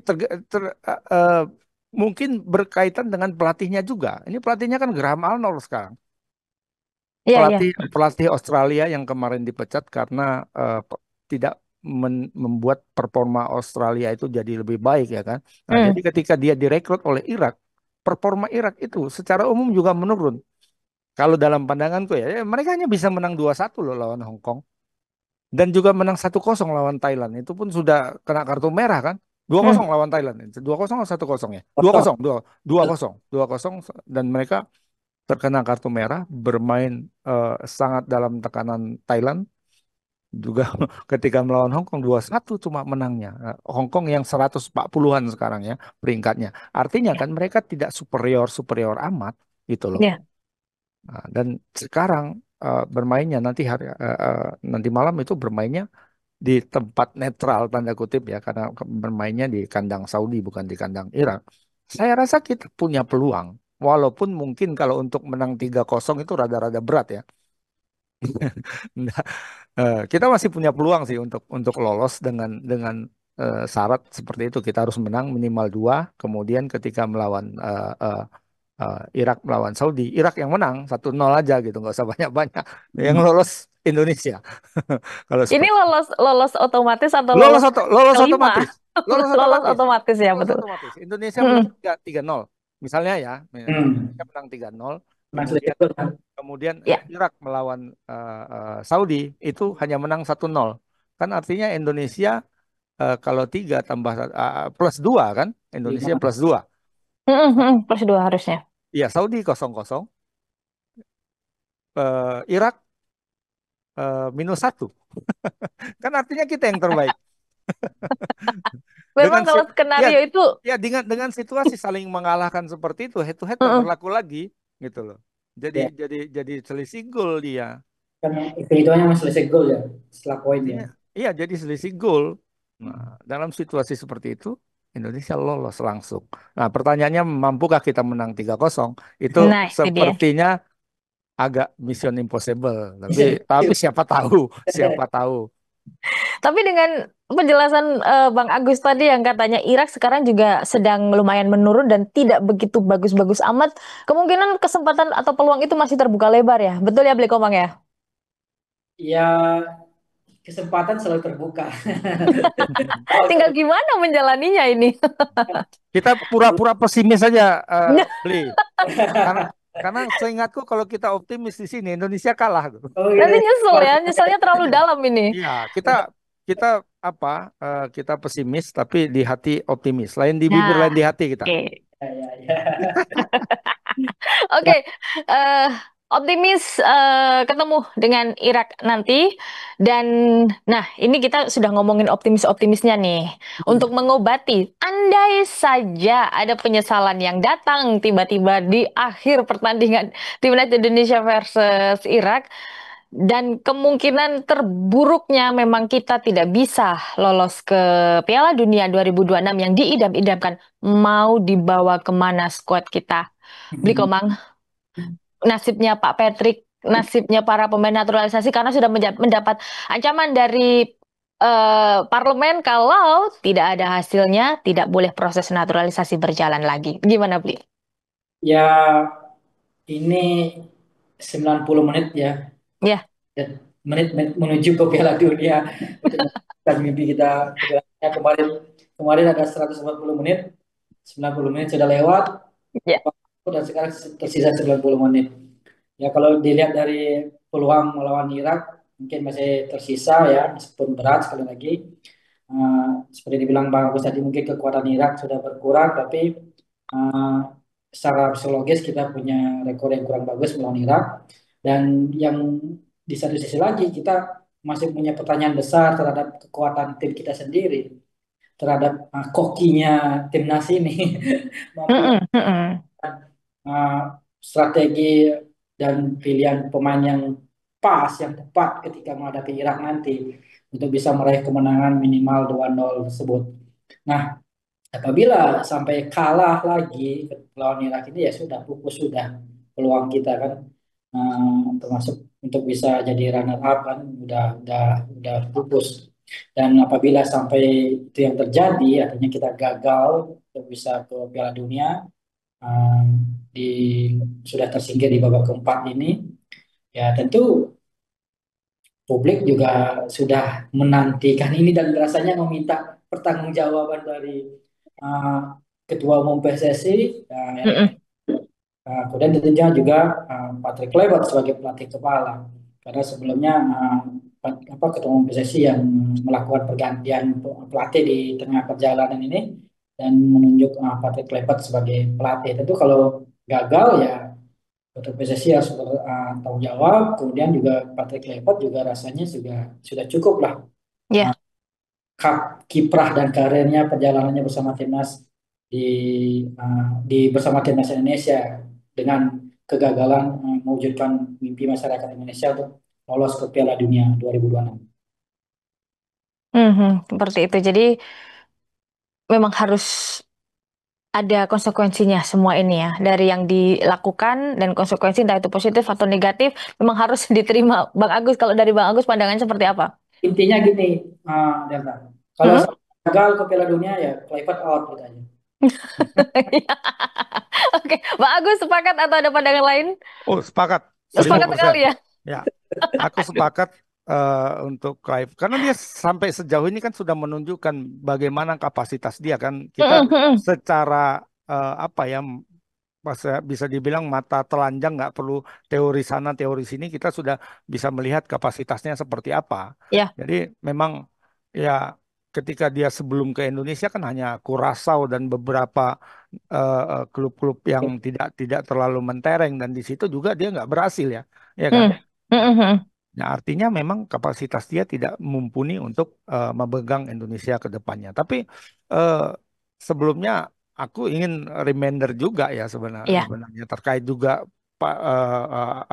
mungkin berkaitan dengan pelatihnya juga. Ini pelatihnya kan Graham Arnold sekarang. Iya, iya. Pelatih pelatih Australia yang kemarin dipecat karena tidak membuat performa Australia itu jadi lebih baik ya kan. Nah, jadi Hmm, ketika dia direkrut oleh Irak, performa Irak itu secara umum juga menurun. Kalau dalam pandanganku ya, mereka hanya bisa menang 2-1 loh lawan Hong Kong dan juga menang 1-0 lawan Thailand. Itu pun sudah kena kartu merah kan. 2-0 hmm. lawan Thailand. 2-0 atau 1-0 ya? Dua kosong. kosong, dua kosong, 2-0, dan mereka terkena kartu merah, bermain sangat dalam tekanan Thailand juga ketika melawan Hong Kong 2-1 cuma menangnya. Hong Kong yang 140-an sekarang ya peringkatnya. Artinya kan mereka tidak superior amat gitu loh. Ya. Nah, dan sekarang bermainnya nanti malam itu bermainnya di tempat netral tanda kutip ya karena bermainnya di kandang Saudi bukan di kandang Irak. Saya rasa kita punya peluang. Walaupun mungkin kalau untuk menang 3-0 itu rada-rada berat ya. Nah, kita masih punya peluang sih untuk lolos dengan syarat seperti itu. Kita harus menang minimal 2. Kemudian ketika melawan Irak melawan Saudi, Irak yang menang 1-0 aja gitu, nggak usah banyak-banyak. Yang Hmm. lolos Indonesia. Kalau Ini seperti lolos lolos otomatis atau lolos lolos lolos kelima? otomatis, lolos Lolos otomatis, otomatis ya, lolos betul. otomatis. Indonesia menang Hmm, 3-0. Misalnya ya, Indonesia Hmm. menang 3-0, Nah, kemudian selesai kan? kemudian ya. Irak melawan Saudi itu hanya menang 1-0. Kan artinya Indonesia kalau 3 tambah plus 2 kan? Indonesia Lima. plus 2. Plus dua harusnya. Iya, Saudi 0-0, Irak -1. Kan artinya kita yang terbaik. Memang Dengan kalau ya skenario itu, ya dengan situasi saling mengalahkan seperti itu, head to head tak mm-mm. berlaku lagi gitu loh. Jadi Ya, jadi selisih gol dia. kan hitung-hitungannya masih selesai gol ya, setelah poin ya. Artinya iya jadi selisih gol. Nah, dalam situasi seperti itu Indonesia lolos langsung. Nah, pertanyaannya mampukah kita menang 3-0? Itu Nah itu dia. sepertinya agak mission impossible. Tapi siapa tahu, siapa tahu. Tapi dengan penjelasan Bang Agus tadi yang katanya Irak sekarang juga sedang lumayan menurun dan tidak begitu bagus-bagus amat, kemungkinan kesempatan atau peluang itu masih terbuka lebar ya. Betul ya, Beli Komang ya? Ya, kesempatan selalu terbuka. Awal Tinggal terbuka. gimana menjalaninya ini. Kita pura-pura pesimis saja, Bli. Karena karena seingatku kalau kita optimis di sini Indonesia kalah tuh. Oh gitu Nanti ya. nyesel ya, nyeselnya terlalu dalam ini. Iya, kita kita apa? Kita pesimis tapi di hati optimis. Lain di bibir, lain Nah, di hati kita. oke. Ya, ya, ya. Oke, eh, optimis ketemu dengan Irak nanti. Dan, nah ini kita sudah ngomongin optimis-optimisnya nih. Untuk mengobati, andai saja ada penyesalan yang datang tiba-tiba di akhir pertandingan Timnas Indonesia versus Irak. Dan kemungkinan terburuknya memang kita tidak bisa lolos ke Piala Dunia 2026 yang diidam-idamkan. Mau dibawa kemana skuad kita? Beli Komang, nasibnya Pak Patrick, nasibnya para pemain naturalisasi karena sudah mendapat ancaman dari parlemen kalau tidak ada hasilnya tidak boleh proses naturalisasi berjalan lagi. Gimana, Bli? Ya, ini 90 menit ya. Ya, Dan menit-menit menuju ke Piala Dunia untuk mewujudkan mimpi kita ke Piala Dunia. Kemarin ada 140 menit, 90 menit sudah lewat, ya. dan sekarang tersisa 90 menit. Ya kalau dilihat dari peluang melawan Irak mungkin masih tersisa ya, meskipun berat sekali lagi. Seperti dibilang Bang Agus tadi mungkin kekuatan Irak sudah berkurang, tapi uh, secara psikologis kita punya rekor yang kurang bagus melawan Irak. Dan yang di satu sisi lagi kita masih punya pertanyaan besar terhadap kekuatan tim kita sendiri. terhadap kokinya timnas ini mampu Mm-mm, mm-mm. uh, strategi dan pilihan pemain yang pas, yang tepat ketika menghadapi Irak nanti untuk bisa meraih kemenangan minimal 2-0 tersebut. Nah, apabila sampai kalah lagi lawan Irak ini ya sudah pupus sudah peluang kita kan. Termasuk untuk bisa jadi runner up kan udah pupus. Dan apabila sampai itu yang terjadi artinya kita gagal untuk bisa ke Piala Dunia, um, di sudah tersingkir di babak keempat ini, ya tentu publik juga sudah menantikan ini dan rasanya meminta pertanggungjawaban dari uh, Ketua Umum PSSI, Erick. Mm-mm. Kemudian tentunya juga Patrick Kluivert sebagai pelatih kepala. Karena sebelumnya Ketua Umum PSSI yang melakukan pergantian pelatih di tengah perjalanan ini dan menunjuk Patrick Kluivert sebagai pelatih. Tentu kalau gagal ya Ketua PSSI harus bertanggung jawab. Kemudian juga Patrick Kluivert juga rasanya juga sudah cukup lah Ya. kiprah dan karirnya perjalanannya bersama timnas di bersama timnas Indonesia dengan kegagalan mewujudkan mimpi masyarakat Indonesia untuk lolos ke Piala Dunia 2026. Mhm, seperti itu. Jadi memang harus ada konsekuensinya semua ini ya. Dari yang dilakukan dan konsekuensi entah itu positif atau negatif memang harus diterima. Bang Agus, kalau dari Bang Agus pandangannya seperti apa? Intinya gini, Delta. Kalau Mm-mm. gagal ke Piala Dunia ya Kluivert out gitu aja. Oke, Bang Agus sepakat atau ada pandangan lain? Oh, sepakat seribu Sepakat persen. sekali ya. Ya, aku sepakat untuk Clive karena dia sampai sejauh ini kan sudah menunjukkan bagaimana kapasitas dia kan. Kita Mm-mm, mm-mm. secara apa ya bisa dibilang mata telanjang nggak perlu teori sana teori sini kita sudah bisa melihat kapasitasnya seperti apa. Ya. Jadi memang ya ketika dia sebelum ke Indonesia kan hanya Curaçao dan beberapa klub-klub yang tidak tidak terlalu mentereng dan di situ juga dia nggak berhasil ya kan. Mm. Mm-mm, mm-mm. Nah, artinya memang kapasitas dia tidak mumpuni untuk memegang Indonesia ke depannya. Tapi eh, sebelumnya aku ingin reminder juga ya Iya. sebenarnya terkait juga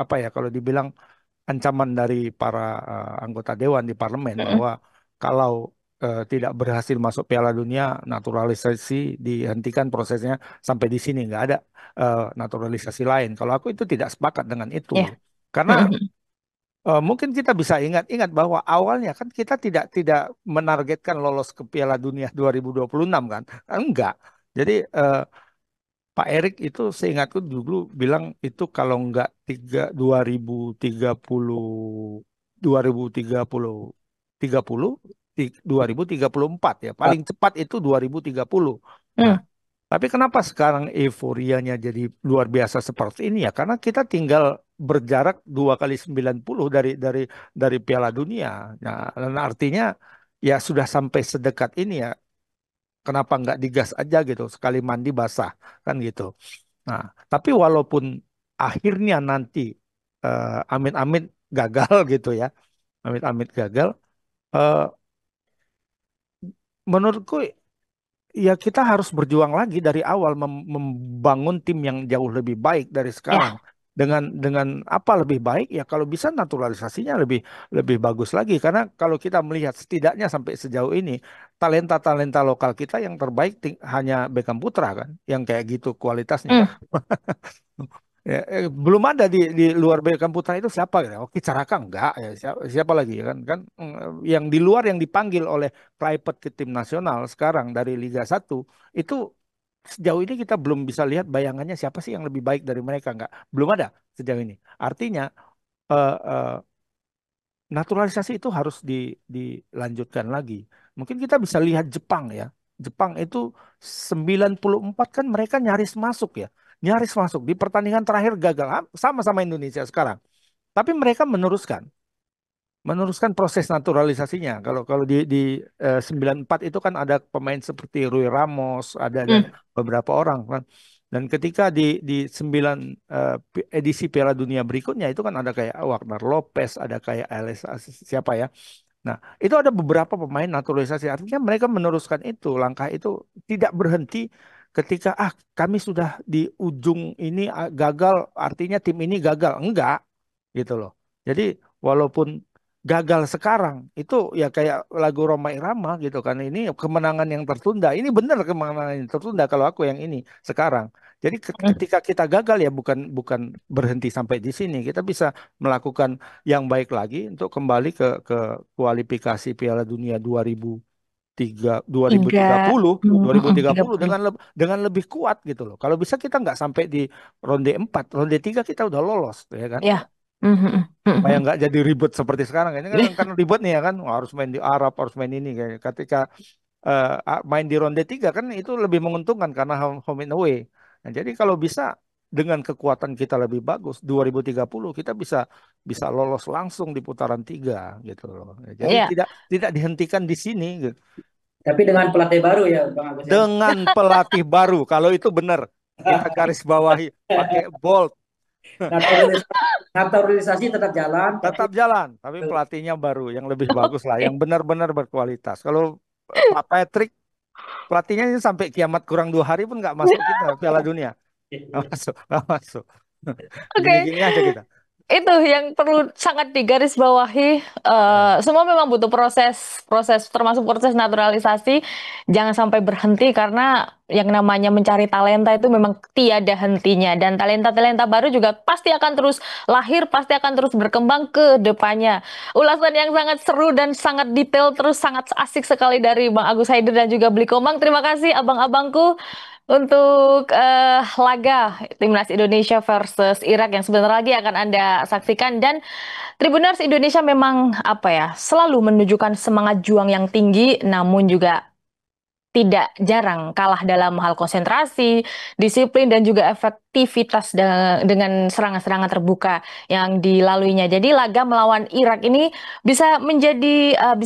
apa ya kalau dibilang ancaman dari para anggota dewan di parlemen Mm-mm. bahwa kalau tidak berhasil masuk Piala Dunia, naturalisasi dihentikan prosesnya sampai di sini nggak ada naturalisasi lain. Kalau aku itu tidak sepakat dengan itu Iya. karena Mm-mm. mungkin kita bisa ingat bahwa awalnya kan kita tidak tidak menargetkan lolos ke Piala Dunia 2026 kan? Enggak. Jadi Pak Erik itu seingatku dulu bilang itu kalau enggak 2030 2034 ya. Paling cepat itu 2030. Nah, Mm. tapi kenapa sekarang euforianya jadi luar biasa seperti ini ya? Karena kita tinggal berjarak 2 kali 90 dari Piala Dunia. Nah, dan artinya ya sudah sampai sedekat ini ya. Kenapa nggak digas aja gitu? Sekali mandi basah kan gitu. Nah, tapi walaupun akhirnya nanti amit-amit gagal gitu ya, amit-amit gagal. eh, Menurutku ya kita harus berjuang lagi dari awal membangun tim yang jauh lebih baik dari sekarang. Ya. Dengan apa lebih baik ya kalau bisa naturalisasinya lebih lebih bagus lagi karena kalau kita melihat setidaknya sampai sejauh ini talenta-talenta lokal kita yang terbaik hanya Beckham Putra kan yang kayak gitu kualitasnya. Mm. Ya, belum ada di luar Beckham Putra itu siapa ya? Oke, Caraka enggak ya siapa lagi ya kan yang di luar yang dipanggil oleh Kluivert ke tim nasional sekarang dari Liga 1 itu sejauh ini kita belum bisa lihat bayangannya siapa sih yang lebih baik dari mereka enggak belum ada sejauh ini. Artinya eh, eh, naturalisasi itu harus dilanjutkan lagi. Mungkin kita bisa lihat Jepang ya. Jepang itu 94 kan mereka nyaris masuk ya. Nyaris masuk. Di pertandingan terakhir gagal. Sama-sama Indonesia sekarang. Tapi mereka meneruskan proses naturalisasinya. Kalau kalau di 94 itu kan ada pemain seperti Rui Ramos, ada dan Mm. beberapa orang kan. Dan ketika di 9 edisi Piala Dunia berikutnya itu kan ada kayak Wagner Lopez, ada kayak Alex siapa ya, Nah, itu ada beberapa pemain naturalisasi. Artinya mereka meneruskan itu, langkah itu tidak berhenti ketika kami sudah di ujung ini gagal, artinya tim ini gagal. Enggak, gitu loh. Jadi walaupun gagal sekarang, itu ya kayak lagu Roma Irama gitu kan. Ini kemenangan yang tertunda. Ini benar kemenangan yang tertunda kalau aku yang ini sekarang. Jadi ketika kita gagal ya bukan bukan berhenti sampai di sini. Kita bisa melakukan yang baik lagi untuk kembali ke kualifikasi Piala Dunia 3, 2030 2030 30. dengan lebih kuat gitu loh. Kalau bisa kita nggak sampai di ronde 4, ronde 3 kita udah lolos ya kan. Ya. Mhm, Supaya mhm. nggak jadi ribet seperti sekarang. Ini kan ribet nih ya kan. Wah, harus main di Arab, harus main ini kayak ketika main di ronde 3 kan itu lebih menguntungkan karena home and away. Nah, jadi kalau bisa dengan kekuatan kita lebih bagus 2030 kita bisa bisa lolos langsung di putaran 3 gitu loh. Jadi Ya. tidak dihentikan di sini gitu. Tapi dengan pelatih baru ya Bang Agus ya. Dengan pelatih baru. Kalau itu benar kita garis bawahi pakai bold. Naturalisasi, naturalisasi tetap jalan, tapi Tetap jalan, tapi pelatihnya baru yang lebih bagus lah, yang benar-benar berkualitas. Kalau Pak Patrick pelatihnya ini sampai kiamat kurang 2 hari pun nggak masuk kita Piala Dunia, nggak masuk, nggak masuk. Oke. Gini-gini aja kita. Itu yang perlu sangat digarisbawahi. Ya. Semua memang butuh proses, proses termasuk proses naturalisasi. Jangan sampai berhenti karena yang namanya mencari talenta itu memang tiada hentinya. Dan talenta-talenta baru juga pasti akan terus lahir, pasti akan terus berkembang ke depannya. Ulasan yang sangat seru dan sangat detail, terus sangat asik sekali dari Bang Agus Haider dan juga Bli Komang. Terima kasih abang-abangku untuk laga Timnas Indonesia versus Irak yang sebentar lagi akan Anda saksikan. Dan Tribuners Indonesia memang apa ya, selalu menunjukkan semangat juang yang tinggi, namun juga tidak jarang kalah dalam hal konsentrasi, disiplin, dan juga efektivitas dengan serangan-serangan terbuka yang dilaluinya. Jadi laga melawan Irak ini bisa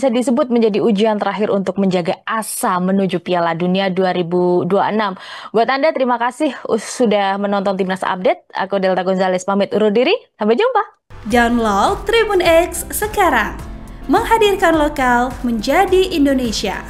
disebut menjadi ujian terakhir untuk menjaga asa menuju Piala Dunia 2026. Buat Anda, terima kasih sudah menonton Timnas Update. Aku Delta Gonzales pamit undur diri. Sampai jumpa. Download Tribun X sekarang. Menghadirkan lokal menjadi Indonesia.